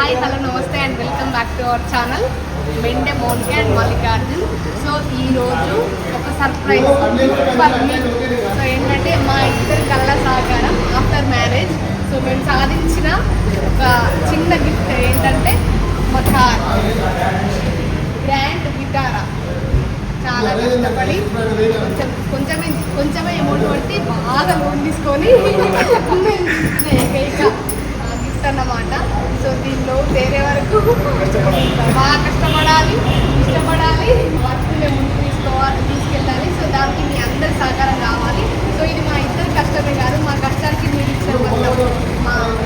Hi hello namaste and welcome back to our channel Mende Monika and Mallikarjun. So ఈరోజు ఒక surprise for me. So ఏంటంటే మా ఇద్దరి కళ్ళ సహకారం ఆఫ్టర్ మ్యారేజ్. సో మేము సాధించిన ఒక చిన్న గిఫ్ట్ ఏంటంటే మా కార్ గ్రాండ్ విటారా. చాలా కష్టపడి కొంచెమే అమౌంట్ పట్టి బాగా లోన్ తీసుకొని ఏకైక గిఫ్ట్ అన్నమాట. సో దీనిలో వేరే వరకు బాగా కష్టపడాలి, ఇష్టపడాలి, వర్క్ మేము ముందుకు తీసుకెళ్ళాలి. సో దానికి మీ అందరి సహకారం కావాలి. సో ఇది మా ఇద్దరి కష్టమే కాదు, మా కష్టానికి మీరు ఇచ్చిన మొత్తం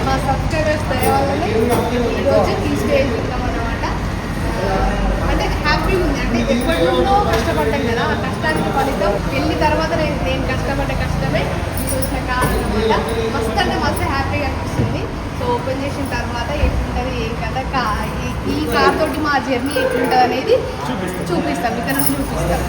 మా సబ్స్క్రైబర్స్ దయ వల్లనే ఈరోజు తీసుకెళ్తున్నాం అన్నమాట. అంటే హ్యాపీగా ఉంది. అంటే ఎప్పటి నుండో కష్టపడ్డాం కదా, ఆ కష్టానికి ఫలితం పెళ్లి తర్వాత నేను కష్టపడ్డ కష్టమే చూసిన కారణం వల్ల మస్తు అంటే మస్తు హ్యాపీగా అనిపిస్తుంది. సో ఓపెన్ చేసిన తర్వాత ఎట్లుంటుంది ఏం కదా, ఈ కార్ తోటి మా జర్నీ ఎట్లుంటుంది అనేది చూపిస్తాం, ఇక్కడ నుండి చూపిస్తాం.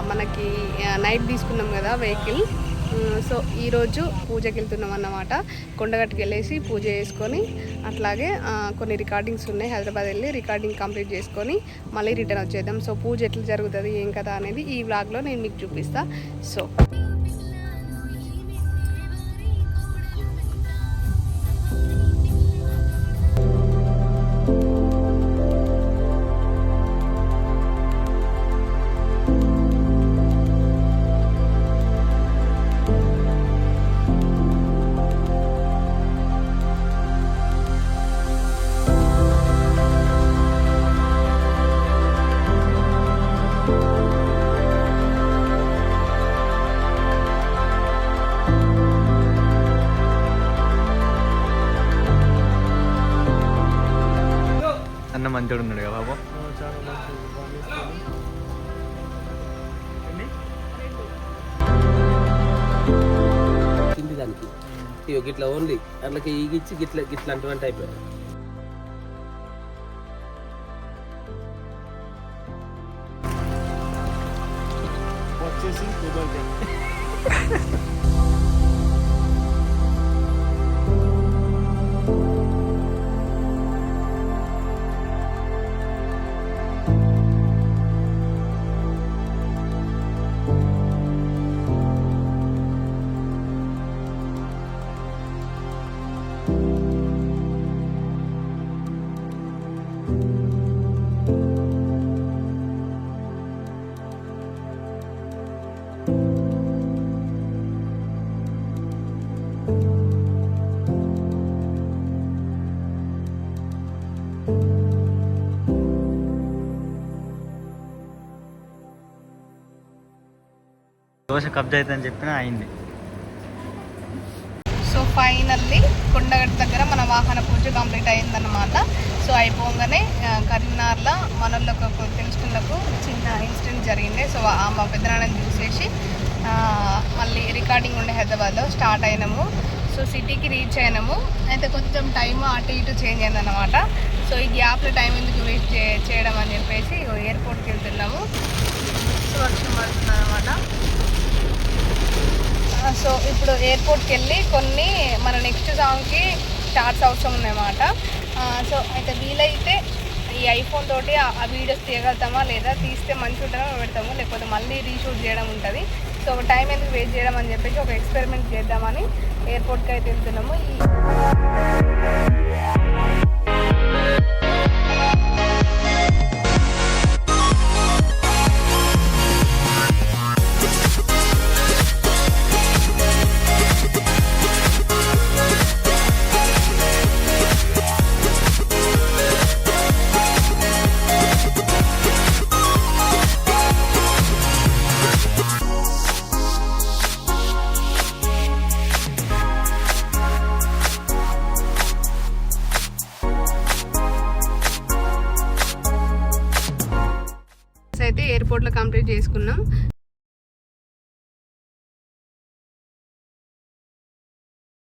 మనకి నైట్ తీసుకున్నాం కదా వెహికల్. సో ఈరోజు పూజకి వెళ్తున్నాం అన్నమాట. కొండగట్టుకు వెళ్ళేసి పూజ చేసుకొని అట్లాగే కొన్ని రికార్డింగ్స్ ఉన్నాయి, హైదరాబాద్ వెళ్ళి రికార్డింగ్ కంప్లీట్ చేసుకొని మళ్ళీ రిటర్న్ వచ్చేద్దాం. సో పూజ ఎట్లా జరుగుతుంది ఏం కదా అనేది ఈ వ్లాగ్లో నేను మీకు చూపిస్తా. సో అన్న మంచోడు ఉన్నాడు కదా బాబు. తిండి దానికి గిట్లా ఓన్లీ అట్లకి ఈగిచ్చి గిట్ల అటువంటి అయిపోయారు. వచ్చేసి దోశ కబ్జా అవుతుందని చెప్పినా అయింది. సో ఫైనల్లీ కొండగట్టు దగ్గర మన వాహన పూజ కంప్లీట్ అయిందన్నమాట. సో అయిపోగానే కరీంనగర్లో మనోళ్ళకు తెలుసుకున్నకు చిన్న ఇన్సిడెంట్ జరిగింది. సో మా పెద్దనాన్నని చూసేసి మళ్ళీ రికార్డింగ్ ఉండే హైదరాబాద్లో స్టార్ట్ అయినాము. సో సిటీకి రీచ్ అయినాము. అయితే కొంచెం టైం అటు ఇటు చేంజ్ అయిందన్నమాట. సో ఈ గ్యాప్లో టైం ఎందుకు వేస్ట్ చేయడం అని చెప్పేసి ఎయిర్పోర్ట్కి వెళ్తున్నాము. సో వర్షం పడుతుంది అనమాట. సో ఇప్పుడు ఎయిర్పోర్ట్కి వెళ్ళి కొన్ని మన నెక్స్ట్ సాంగ్కి షార్ట్స్ అవసరం ఉన్నాయన్నమాట. సో అయితే వీలైతే ఈ ఐఫోన్ తోటి ఆ వీడియోస్ తీయగలుగుతామా లేదా, తీస్తే మంచి ఉంటుందో పెడతాము, లేకపోతే మళ్ళీ రీషూట్ చేయడం ఉంటుంది. సో టైం ఎందుకు వేస్ట్ చేయడం అని చెప్పేసి ఒక ఎక్స్పెరిమెంట్ చేద్దామని ఎయిర్పోర్ట్కి అయితే వెళ్తున్నాము. ఎయిర్పోర్ట్లో కంప్లీట్ చేసుకున్నాం.